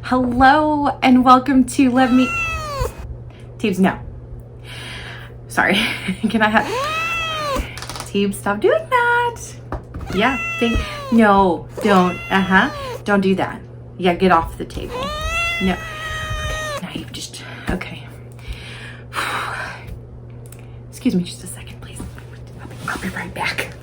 Hello and welcome to Teebs, no. Sorry, can I have... Teebs, stop doing that. Yeah, no, don't, don't do that. Yeah, get off the table. No, okay, now you've just, okay. Excuse me just a second, please. I'll be right back,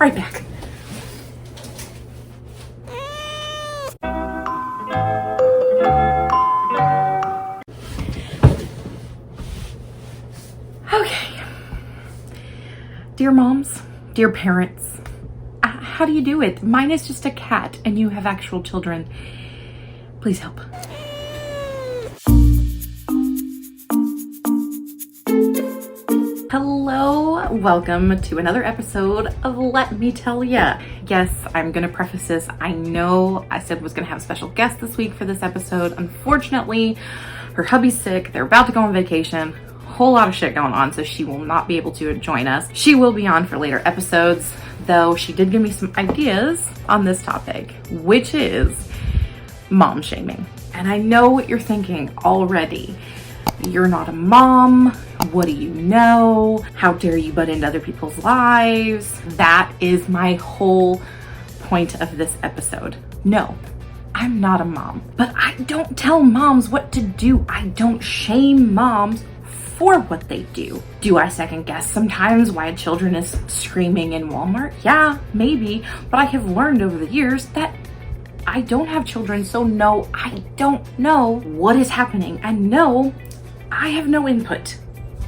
Okay. Dear moms, dear parents, how do you do it? Mine is just a cat and you have actual children. Please help. Hello, welcome to another episode of Let Me Tell Ya. Yes, I'm gonna preface this. I know I said I was gonna have a special guest this week for this episode. Unfortunately, her hubby's sick. They're about to go on vacation. Whole lot of shit going on, so she will not be able to join us. She will be on for later episodes, though she did give me some ideas on this topic, which is mom shaming. And I know what you're thinking already. You're not a mom. What do you know? How dare you butt into other people's lives? That is my whole point of this episode. No, I'm not a mom, but I don't tell moms what to do. I don't shame moms for what they do. Do I second guess sometimes why a children is screaming in Walmart? Yeah, maybe, but I have learned over the years that I don't have children, so no, I don't know what is happening, and no, I have no input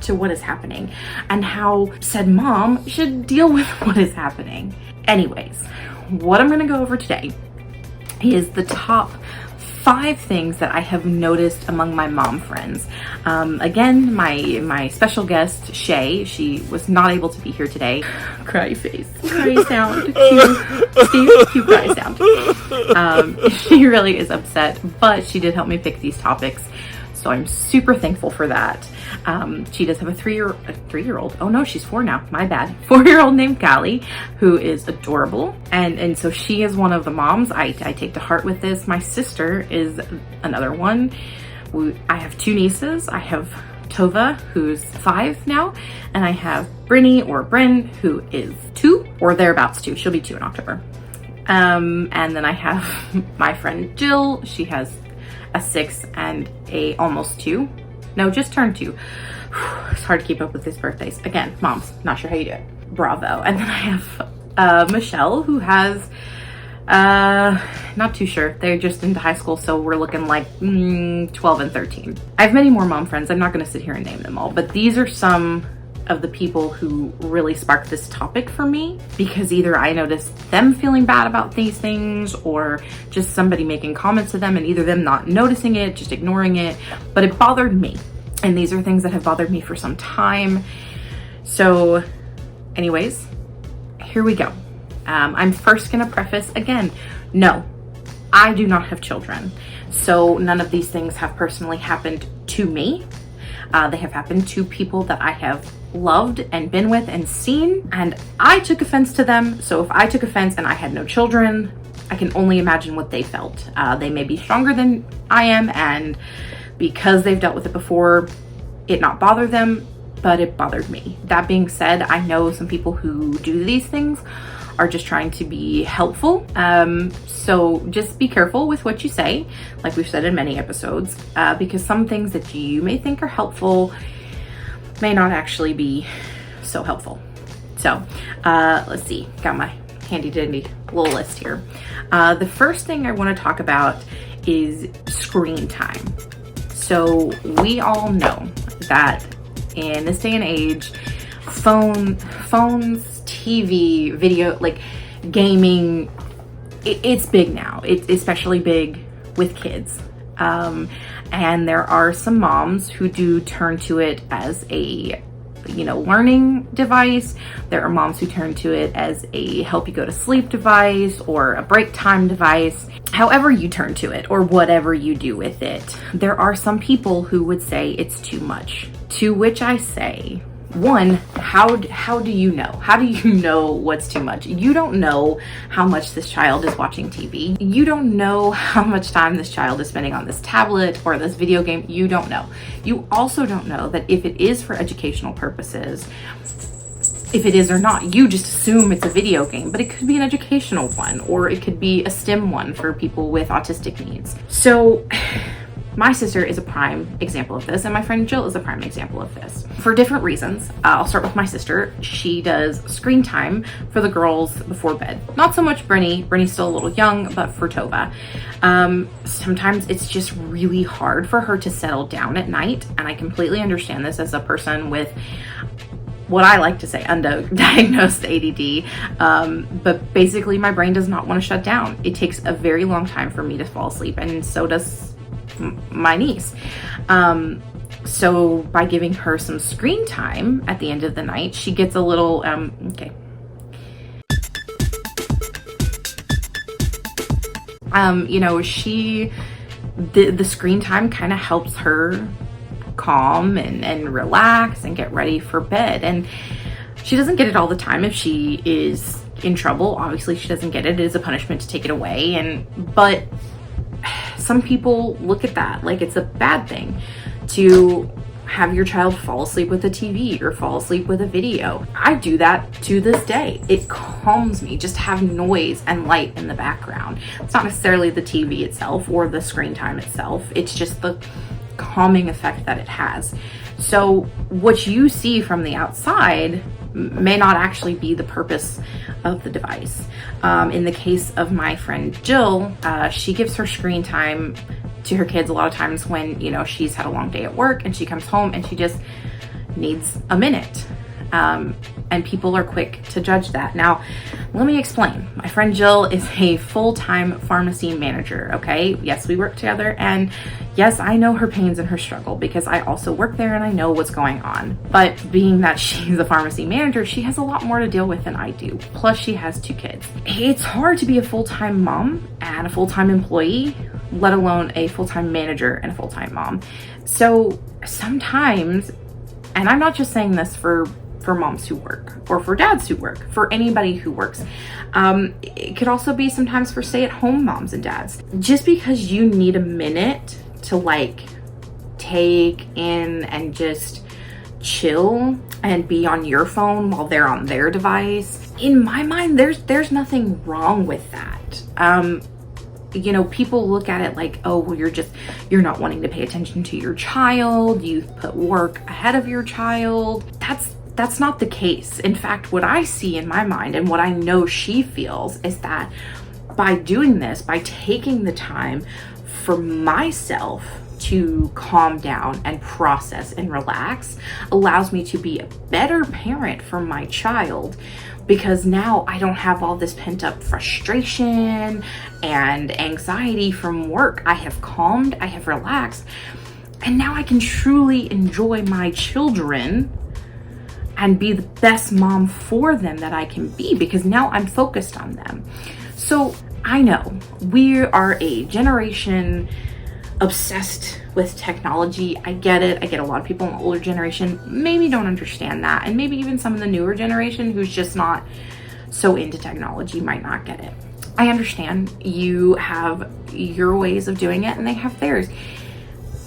to what is happening and how said mom should deal with what is happening. Anyways, what I'm gonna go over today is the top 5 things that I have noticed among my mom friends. Again, my special guest, Shay, she was not able to be here today. Cry face, cry sound, cute cry sound. She really is upset, but she did help me pick these topics. So I'm super thankful for that. She does have a three-year-old. Oh no, she's 4 now. My bad. 4-year-old named Callie, who is adorable. And so she is one of the moms I take to heart with this. My sister is another one. I have 2 nieces. I have Tova, who's 5 now, and I have Brinny or Bryn, who is 2 or thereabouts 2. She'll be 2 in October. And then I have my friend Jill. She has a 6 and a almost 2. No, just turned 2. It's hard to keep up with these birthdays. Again, moms, not sure how you do it. Bravo. And then I have Michelle, who has, not too sure. They're just into high school, so we're looking like 12 and 13. I have many more mom friends. I'm not going to sit here and name them all, but these are some of the people who really sparked this topic for me, because either I noticed them feeling bad about these things or just somebody making comments to them and either them not noticing it, just ignoring it, but it bothered me. And these are things that have bothered me for some time. So anyways, here we go. I'm first gonna preface again, no, I do not have children. So none of these things have personally happened to me. They have happened to people that I have loved and been with and seen, and I took offense to them. So if I took offense and I had no children, I can only imagine what they felt. They may be stronger than I am, and because they've dealt with it before, it not bother them, but it bothered me. That being said, I know some people who do these things are just trying to be helpful. So just be careful with what you say, like we've said in many episodes, because some things that you may think are helpful may not actually be so helpful. So let's see, got my handy dandy little list here. The first thing I want to talk about is screen time. So we all know that in this day and age, phones, TV, video, like gaming, it's big now. It's especially big with kids. And there are some moms who do turn to it as a, learning device. There are moms who turn to it as a help you go to sleep device or a break time device. However you turn to it or whatever you do with it, there are some people who would say it's too much. To which I say, One, how do you know? How do you know what's too much? You don't know how much this child is watching TV. You don't know how much time this child is spending on this tablet or this video game. You don't know. You also don't know that if it is for educational purposes, if it is or not. You just assume it's a video game, but it could be an educational one, or it could be a STEM one for people with autistic needs. So my sister is a prime example of this, and my friend Jill is a prime example of this for different reasons. I'll start with my sister. She does screen time for the girls before bed. Not so much Brittany. Brittany's still a little young, but for Tova. Sometimes it's just really hard for her to settle down at night, and I completely understand this as a person with what I like to say undiagnosed ADD, but basically my brain does not want to shut down. It takes a very long time for me to fall asleep, and so does my niece. So by giving her some screen time at the end of the night, she gets a little okay. You know, the screen time kind of helps her calm and relax and get ready for bed. And she doesn't get it all the time. If she is in trouble, obviously she doesn't get it. It is a punishment to take it away. But some people look at that like it's a bad thing to have your child fall asleep with a TV or fall asleep with a video. I do that to this day. It calms me just to have noise and light in the background. It's not necessarily the TV itself or the screen time itself. It's just the calming effect that it has. So what you see from the outside may not actually be the purpose of the device. In the case of my friend Jill, she gives her screen time to her kids a lot of times when, you know, she's had a long day at work and she comes home and she just needs a minute. And people are quick to judge that. Now, let me explain. My friend Jill is a full-time pharmacy manager, okay? Yes, we work together, and yes, I know her pains and her struggle because I also work there and I know what's going on. But being that she's a pharmacy manager, she has a lot more to deal with than I do. Plus, she has 2 kids. It's hard to be a full-time mom and a full-time employee, let alone a full-time manager and a full-time mom. So sometimes, and I'm not just saying this for moms who work or for dads who work, for anybody who works. It could also be sometimes for stay-at-home moms and dads. Just because you need a minute to like take in and just chill and be on your phone while they're on their device, in my mind, there's nothing wrong with that. You know, people look at it like, oh, well, you're not wanting to pay attention to your child. You've put work ahead of your child. That's not the case. In fact, what I see in my mind and what I know she feels is that by doing this, by taking the time for myself to calm down and process and relax, allows me to be a better parent for my child, because now I don't have all this pent up frustration and anxiety from work. I have calmed, I have relaxed, and now I can truly enjoy my children and be the best mom for them that I can be, because now I'm focused on them. So I know we are a generation obsessed with technology. I get it. I get a lot of people in the older generation maybe don't understand that, and maybe even some of the newer generation who's just not so into technology might not get it. I understand. You have your ways of doing it and they have theirs.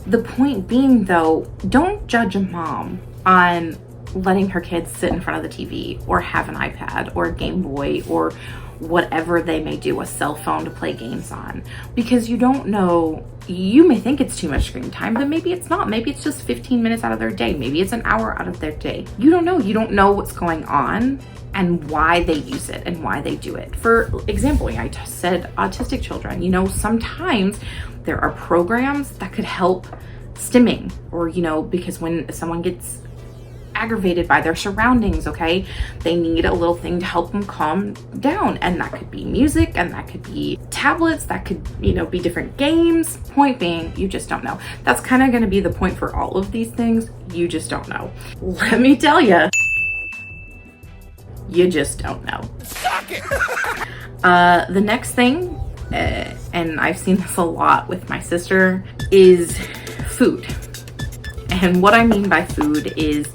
The point being, though, don't judge a mom on letting her kids sit in front of the TV or have an iPad or a Game Boy or whatever they may do, a cell phone to play games on, because you don't know. You may think it's too much screen time, but maybe it's not. Maybe it's just 15 minutes out of their day. Maybe it's an hour out of their day. You don't know. You don't know what's going on and why they use it and why they do it. For example, I said autistic children, you know, sometimes there are programs that could help stimming, or, you know, because when someone gets aggravated by their surroundings, okay, they need a little thing to help them calm down, and that could be music, and that could be tablets, that could, you know, be different games. Point being, you just don't know. That's kind of going to be the point for all of these things. You just don't know. Let me tell you, you just don't know. Suck it. The next thing, and I've seen this a lot with my sister, is food. And what I mean by food is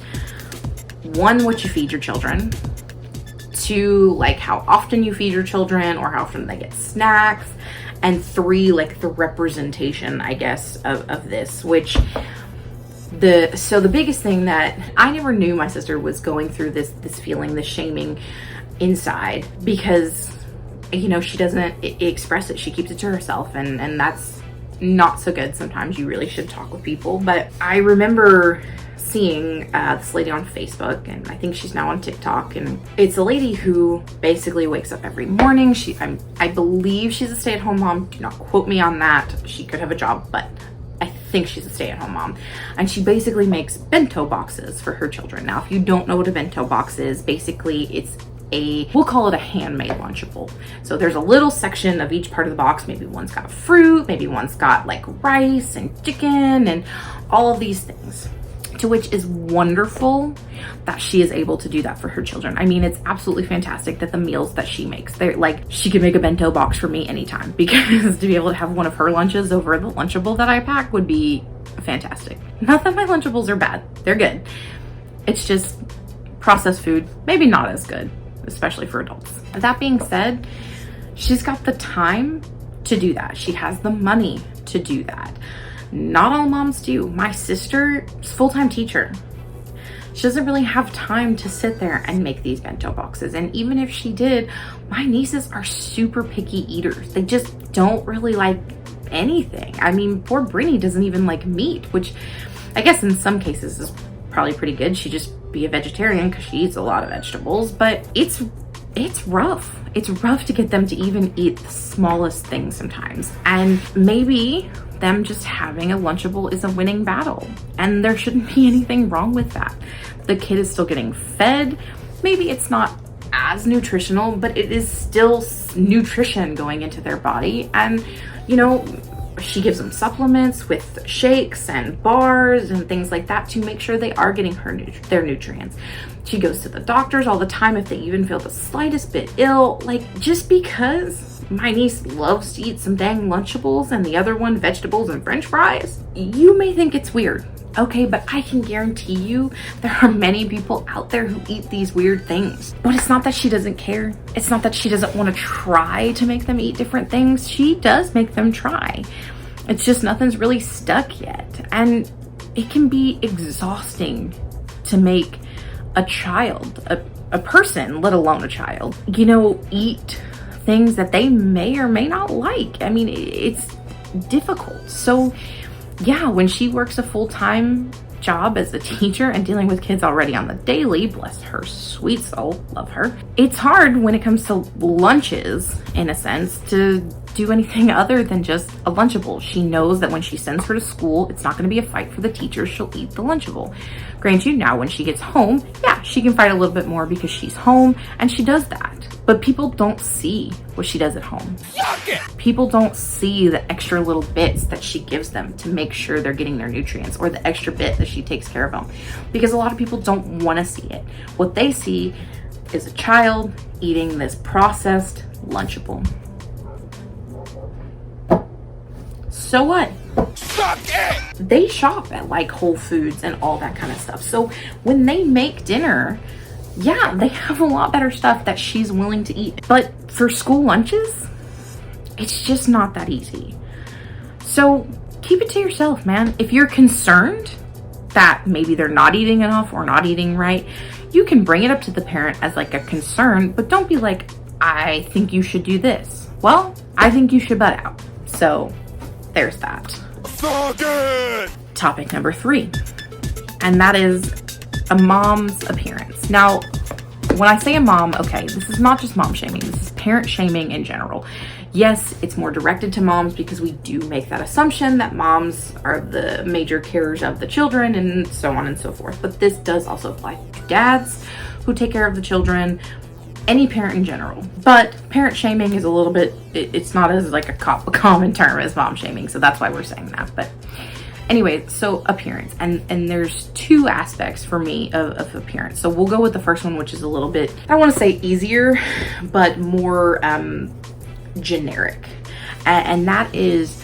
one, what you feed your children, two, like how often you feed your children or how often they get snacks, and three, like the representation, I guess, of this, which the biggest thing that I never knew my sister was going through this feeling, this shaming inside, because, you know, she doesn't express it. She keeps it to herself, and that's not so good. Sometimes you really should talk with people. But I remember seeing this lady on Facebook, and I think she's now on TikTok, and it's a lady who basically wakes up every morning. I believe she's a stay-at-home mom. Do not quote me on that. She could have a job, but I think she's a stay-at-home mom, and she basically makes bento boxes for her children. Now, if you don't know what a bento box is, basically it's we'll call it a handmade Lunchable. So there's a little section of each part of the box. Maybe one's got fruit, maybe one's got like rice and chicken and all of these things, to which is wonderful that she is able to do that for her children. I mean, it's absolutely fantastic that the meals that she makes, they're like, she can make a bento box for me anytime, because to be able to have one of her lunches over the Lunchable that I pack would be fantastic. Not that my Lunchables are bad, they're good. It's just processed food, maybe not as good, especially for adults. That being said, she's got the time to do that. She has the money to do that. Not all moms do. My sister is a full-time teacher. She doesn't really have time to sit there and make these bento boxes. And even if she did, my nieces are super picky eaters. They just don't really like anything. I mean, poor Brittany doesn't even like meat, which I guess in some cases is probably pretty good. She just be a vegetarian because she eats a lot of vegetables, but it's rough. It's rough to get them to even eat the smallest things sometimes. And maybe them just having a Lunchable is a winning battle, and there shouldn't be anything wrong with that. The kid is still getting fed. Maybe it's not as nutritional, but it is still nutrition going into their body. And, you know, she gives them supplements with shakes and bars and things like that to make sure they are getting their nutrients. She goes to the doctors all the time if they even feel the slightest bit ill. Like, just because my niece loves to eat some dang Lunchables and the other one vegetables and french fries, you may think it's weird. Okay, but I can guarantee you there are many people out there who eat these weird things. But it's not that she doesn't care. It's not that she doesn't want to try to make them eat different things. She does make them try. It's just nothing's really stuck yet. And it can be exhausting to make a child, a person, let alone a child, you know, eat things that they may or may not like. I mean, it's difficult. So yeah, when she works a full-time job as a teacher and dealing with kids already on the daily, bless her sweet soul, love her, it's hard when it comes to lunches, in a sense, to do anything other than just a Lunchable. She knows that when she sends her to school, it's not going to be a fight for the teacher. She'll eat the Lunchable. Granted, you, now when she gets home, yeah, she can fight a little bit more because she's home, and she does that. But people don't see what she does at home. People don't see the extra little bits that she gives them to make sure they're getting their nutrients, or the extra bit that she takes care of them. Because a lot of people don't want to see it. What they see is a child eating this processed Lunchable. So what? Suck it! They shop at like Whole Foods and all that kind of stuff. So when they make dinner, yeah, they have a lot better stuff that she's willing to eat. But for school lunches, it's just not that easy. So keep it to yourself, man. If you're concerned that maybe they're not eating enough or not eating right, you can bring it up to the parent as like a concern, but don't be like, I think you should do this. Well, I think you should butt out. So there's that. So good. Topic number 3, and that is a mom's appearance. Now, when I say a mom, okay, this is not just mom shaming, this is parent shaming in general. Yes, it's more directed to moms because we do make that assumption that moms are the major carers of the children and so on and so forth. But this does also apply to dads who take care of the children, any parent in general. But parent shaming is a little bit, it's not as like a common term as mom shaming, so that's why we're saying that. But anyway, so appearance, and there's 2 aspects for me of appearance. So we'll go with the first one, which is a little bit, I don't want to say easier, but more generic, and that is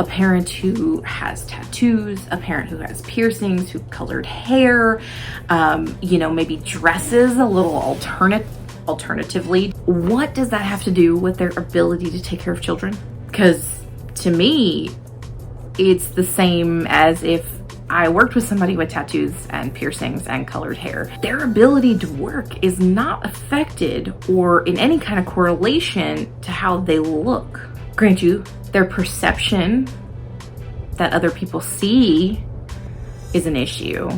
a parent who has tattoos, a parent who has piercings, who colored hair, maybe dresses a little alternatively. What does that have to do with their ability to take care of children? Because to me, it's the same as if I worked with somebody with tattoos and piercings and colored hair. Their ability to work is not affected or in any kind of correlation to how they look. Grant you, their perception that other people see is an issue,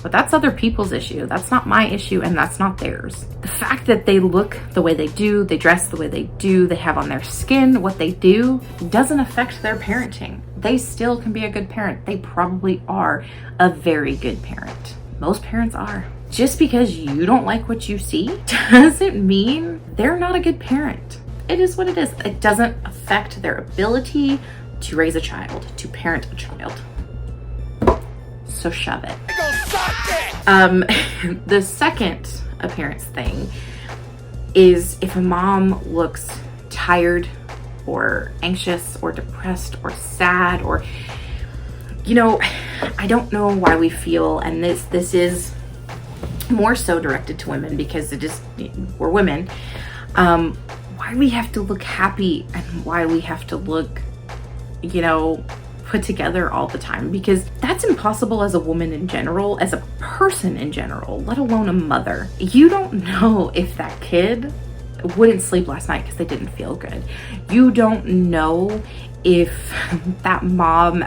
but that's other people's issue. That's not my issue, and that's not theirs. The fact that they look the way they do, they dress the way they do, they have on their skin what they do, doesn't affect their parenting. They still can be a good parent. They probably are a very good parent. Most parents are. Just because you don't like what you see doesn't mean they're not a good parent. It is what it is. It doesn't affect their ability to raise a child, to parent a child. So shove it. The second appearance thing is if a mom looks tired or anxious or depressed or sad, or I don't know why we feel, and this is more so directed to women because we're women, why we have to look happy and why we have to look put together all the time, because that's impossible as a woman in general, as a person in general, let alone a mother. You don't know if that kid wouldn't sleep last night because they didn't feel good. You don't know if that mom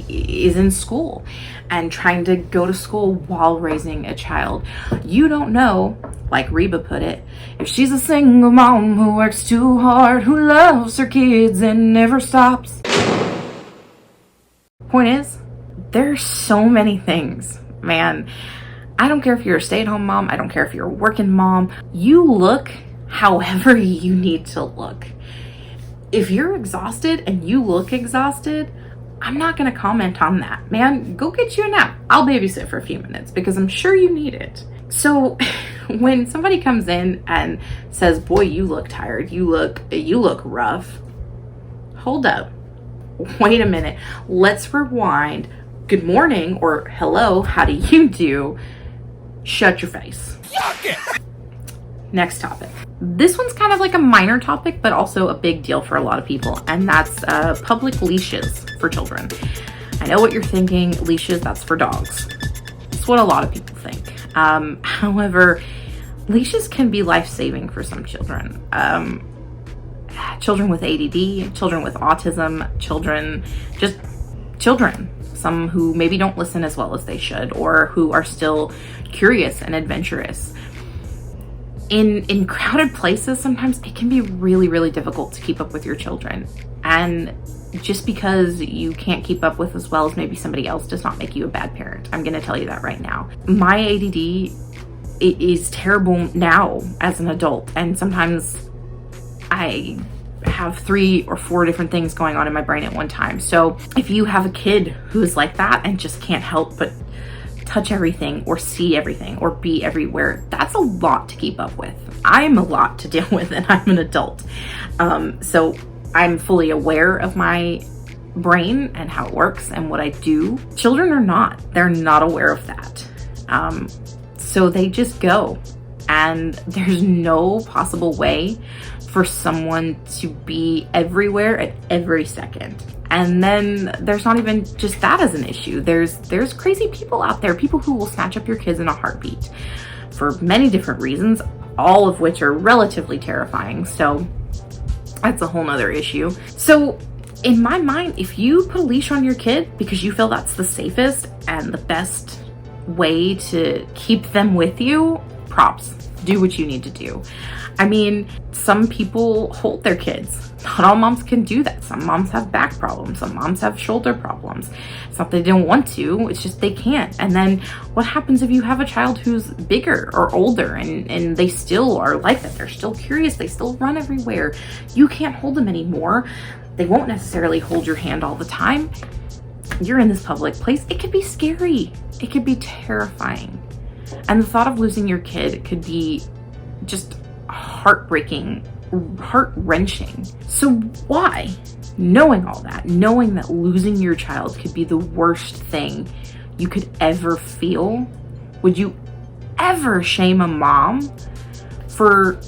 is in school and trying to go to school while raising a child. You don't know, like Reba put it, if she's a single mom who works too hard, who loves her kids and never stops. Point is, there's so many things, man. I don't care if you're a stay-at-home mom. I don't care if you're a working mom. You look however you need to look. If you're exhausted and you look exhausted, I'm not going to comment on that. Man, go get you a nap. I'll babysit for a few minutes because I'm sure you need it. So when somebody comes in and says, boy, you look tired, you look rough, hold up. Wait a minute. Let's rewind. Good morning or hello, how do you do? Shut your face. Next topic. This one's kind of like a minor topic, but also a big deal for a lot of people, and that's public leashes for children. I know what you're thinking. Leashes, that's for dogs. That's what a lot of people think. However, leashes can be life-saving for some children. Children with ADD, children with autism, children. Some who maybe don't listen as well as they should, or who are still curious and adventurous. In crowded places, sometimes it can be really, really difficult to keep up with your children. And just because you can't keep up with as well as maybe somebody else does not make you a bad parent. I'm going to tell you that right now. My ADD is terrible now as an adult, and sometimes I have 3 or 4 different things going on in my brain at one time. So if you have a kid who's like that and just can't help but touch everything or see everything or be everywhere, that's a lot to keep up with. I'm a lot to deal with, and I'm an adult. So I'm fully aware of my brain and how it works and what I do. Children are not. They're not aware of that. So they just go, and there's no possible way for someone to be everywhere at every second. And then there's not even just that as an issue. There's crazy people out there, people who will snatch up your kids in a heartbeat for many different reasons, all of which are relatively terrifying. So that's a whole nother issue. So in my mind, if you put a leash on your kid because you feel that's the safest and the best way to keep them with you, props. Do what you need to do. I mean, some people hold their kids. Not all moms can do that. Some moms have back problems. Some moms have shoulder problems. It's not that they don't want to, it's just they can't. And then what happens if you have a child who's bigger or older and they still are like that? They're still curious. They still run everywhere. You can't hold them anymore. They won't necessarily hold your hand all the time. You're in this public place. It could be scary. It could be terrifying. And the thought of losing your kid could be just heartbreaking heart-wrenching. So why? Knowing all that, knowing that losing your child could be the worst thing you could ever feel, would you ever shame a mom for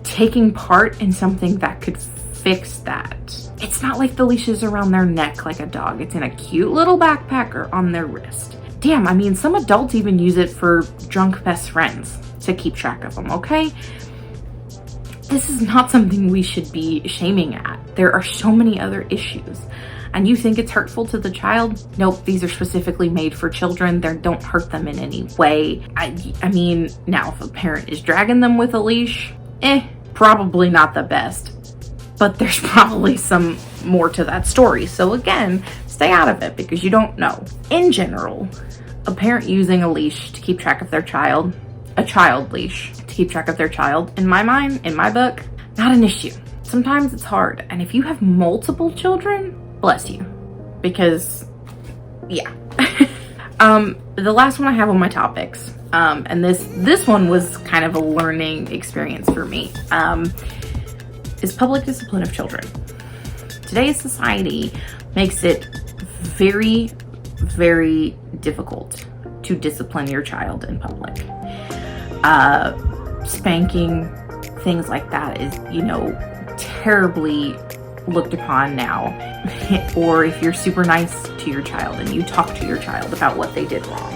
taking part in something that could fix that? It's not like the leash is around their neck like a dog. It's in a cute little backpack or on their wrist. Damn, I mean, some adults even use it for drunk best friends to keep track of them, okay? This is not something we should be shaming at. There are so many other issues. And you think it's hurtful to the child? Nope, these are specifically made for children. They don't hurt them in any way. I mean, now if a parent is dragging them with a leash, probably not the best. But there's probably some more to that story. So again, stay out of it because you don't know. In general, a parent using a leash to keep track of their child, a child leash to keep track of their child, in my mind, in my book, not an issue. Sometimes it's hard. And if you have multiple children, bless you. Because, yeah. The last one I have on my topics, and this one was kind of a learning experience for me, is public discipline of children. Today's society makes it very, very difficult to discipline your child in public. Spanking, things like that is, terribly looked upon now. Or if you're super nice to your child and you talk to your child about what they did wrong,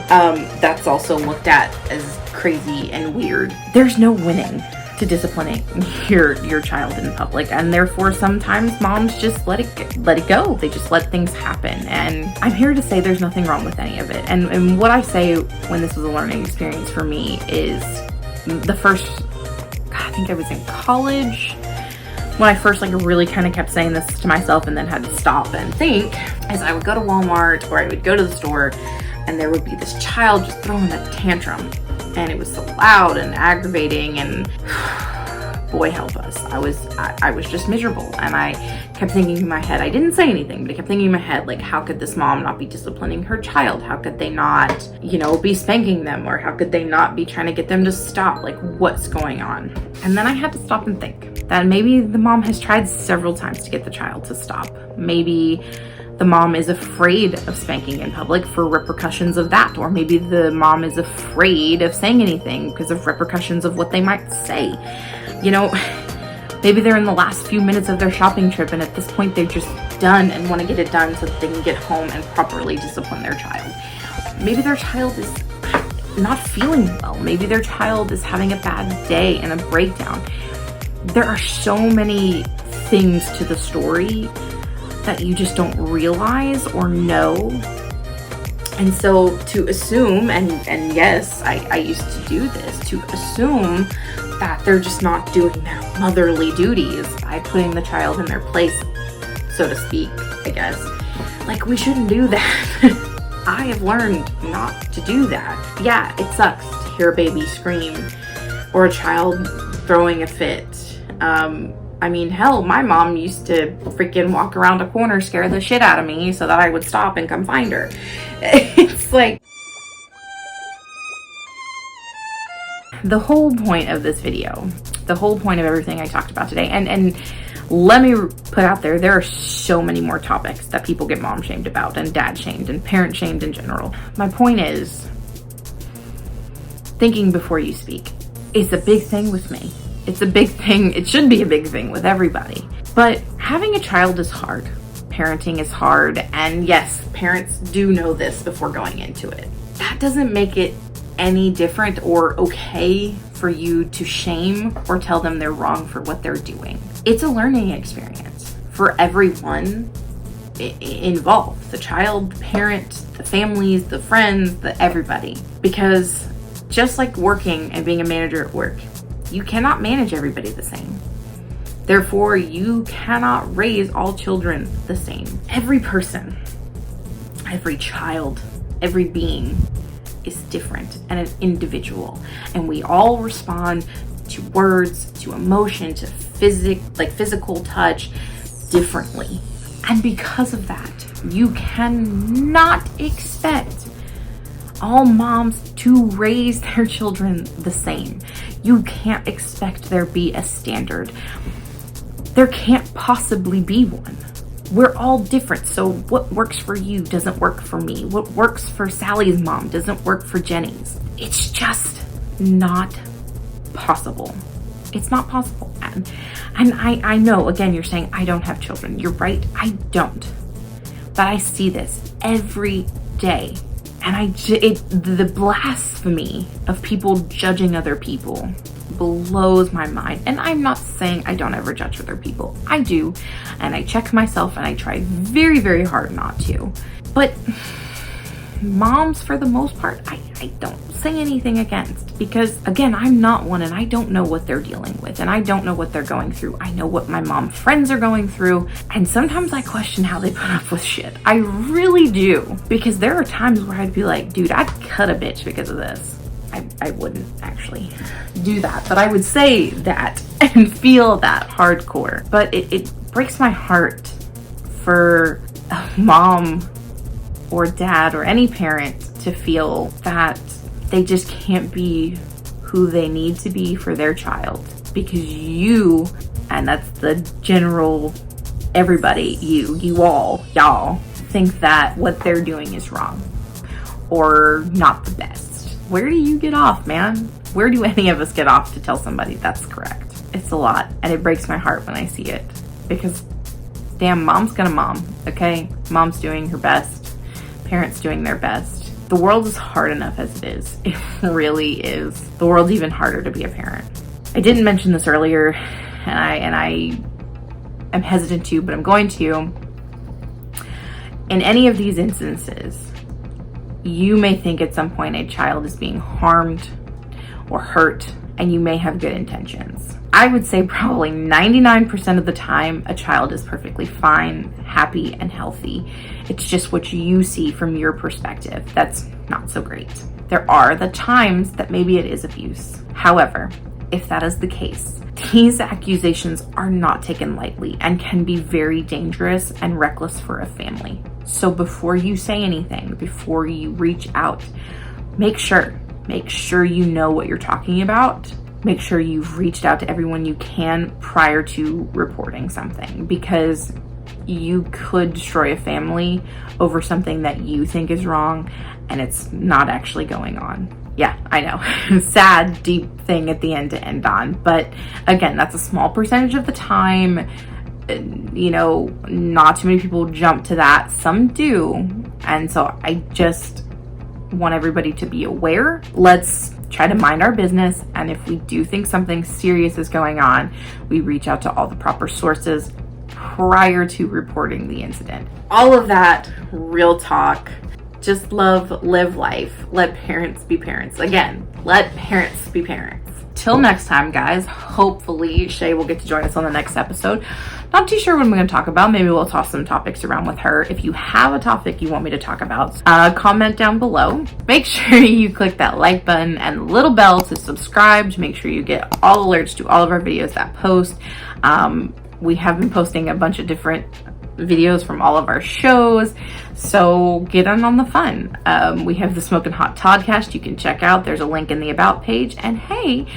that's also looked at as crazy and weird. There's no winning to disciplining your child in public, and therefore sometimes moms just let it go. They just let things happen, and I'm here to say there's nothing wrong with any of it. And what I say when this was a learning experience for me is the first, I think I was in college when I first really kind of kept saying this to myself and then had to stop and think, as I would go to Walmart or I would go to the store and there would be this child just throwing a tantrum. And it was so loud and aggravating, and boy help us. I was just miserable, and I kept thinking in my head, I didn't say anything, but I kept thinking in my head, how could this mom not be disciplining her child? How could they not, be spanking them? Or how could they not be trying to get them to stop? What's going on? And then I had to stop and think that maybe the mom has tried several times to get the child to stop. Maybe the mom is afraid of spanking in public for repercussions of that, or maybe the mom is afraid of saying anything because of repercussions of what they might say. Maybe they're in the last few minutes of their shopping trip and at this point they're just done and want to get it done so that they can get home and properly discipline their child. Maybe their child is not feeling well. Maybe their child is having a bad day and a breakdown. There are so many things to the story that you just don't realize or know. And so to assume, and yes, I used to do this, to assume that they're just not doing their motherly duties by putting the child in their place, so to speak, I guess. We shouldn't do that. I have learned not to do that. Yeah, it sucks to hear a baby scream or a child throwing a fit. Hell, my mom used to freaking walk around a corner, scare the shit out of me so that I would stop and come find her. It's the whole point of this video, the whole point of everything I talked about today, and let me put out there are so many more topics that people get mom shamed about and dad shamed and parent shamed in general. My point is, thinking before you speak is a big thing with me. It's a big thing. It should be a big thing with everybody. But having a child is hard. Parenting is hard. And yes, parents do know this before going into it. That doesn't make it any different or okay for you to shame or tell them they're wrong for what they're doing. It's a learning experience for everyone involved. The child, the parent, the families, the friends, everybody. Because just like working and being a manager at work, you cannot manage everybody the same. Therefore, you cannot raise all children the same. Every person, every child, every being is different and an individual. And we all respond to words, to emotion, to physical touch differently. And because of that, you cannot expect all moms to raise their children the same. You can't expect there be a standard. There can't possibly be one. We're all different, so what works for you doesn't work for me. What works for Sally's mom doesn't work for Jenny's. It's just not possible. It's not possible. And I know, again, you're saying I don't have children. You're right, I don't. But I see this every day. And the blasphemy of people judging other people blows my mind. And I'm not saying I don't ever judge other people. I do. And I check myself and I try very, very hard not to. But moms, for the most part, I don't say anything against, because again, I'm not one and I don't know what they're dealing with and I don't know what they're going through. I know what my mom friends are going through, and sometimes I question how they put up with shit. I really do, because there are times where I'd be like, dude, I'd cut a bitch because of this. I wouldn't actually do that, but I would say that and feel that hardcore. But it breaks my heart for a mom or dad or any parent to feel that they just can't be who they need to be for their child because you, and that's the general everybody, y'all think that what they're doing is wrong or not the best. Where do you get off, man? Where do any of us get off to tell somebody that's correct? It's a lot, and it breaks my heart when I see it, because damn, mom's gonna mom, okay? Mom's doing her best. Parents doing their best. The world is hard enough as it is. It really is. The world's even harder to be a parent. I didn't mention this earlier, and I am hesitant to, but I'm going to. In any of these instances, you may think at some point a child is being harmed or hurt, and you may have good intentions. I would say probably 99% of the time, a child is perfectly fine, happy, and healthy. It's just what you see from your perspective that's not so great. There are the times that maybe it is abuse. However, if that is the case, these accusations are not taken lightly and can be very dangerous and reckless for a family. So before you say anything, before you reach out, make sure you know what you're talking about. Make sure you've reached out to everyone you can prior to reporting something, because you could destroy a family over something that you think is wrong and it's not actually going on. Yeah, I know. Sad, deep thing at the end to end on. But again, that's a small percentage of the time. You know, not too many people jump to that. Some do. And so I just want everybody to be aware. Let's try to mind our business. And if we do think something serious is going on, we reach out to all the proper sources prior to reporting the incident. All of that, real talk. Just love, live life. Let parents be parents. Again, let parents be parents. Till next time, guys. Hopefully Shay will get to join us on the next episode. Not too sure what I'm going to talk about. Maybe we'll toss some topics around with her. If you have a topic you want me to talk about, comment down below. Make sure you click that like button and little bell to subscribe to make sure you get all alerts to all of our videos that post. We have been posting a bunch of different videos from all of our shows, so get on the fun. We have the Smoking Hot Toddcast you can check out. There's a link in the About page, and hey,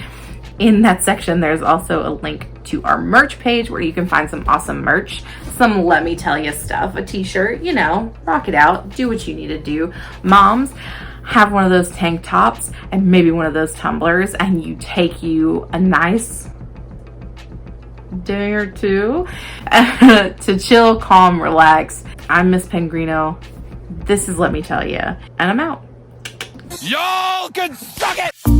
in that section there's also a link to our merch page where you can find some awesome merch, some Let Me Tell You stuff, a t-shirt, you know, rock it out, do what you need to do. Moms, have one of those tank tops and maybe one of those tumblers, and you take you a nice day or two to chill, calm, relax. I'm Miss Pengrino. This is Let Me Tell You, and I'm out. Y'all can suck it!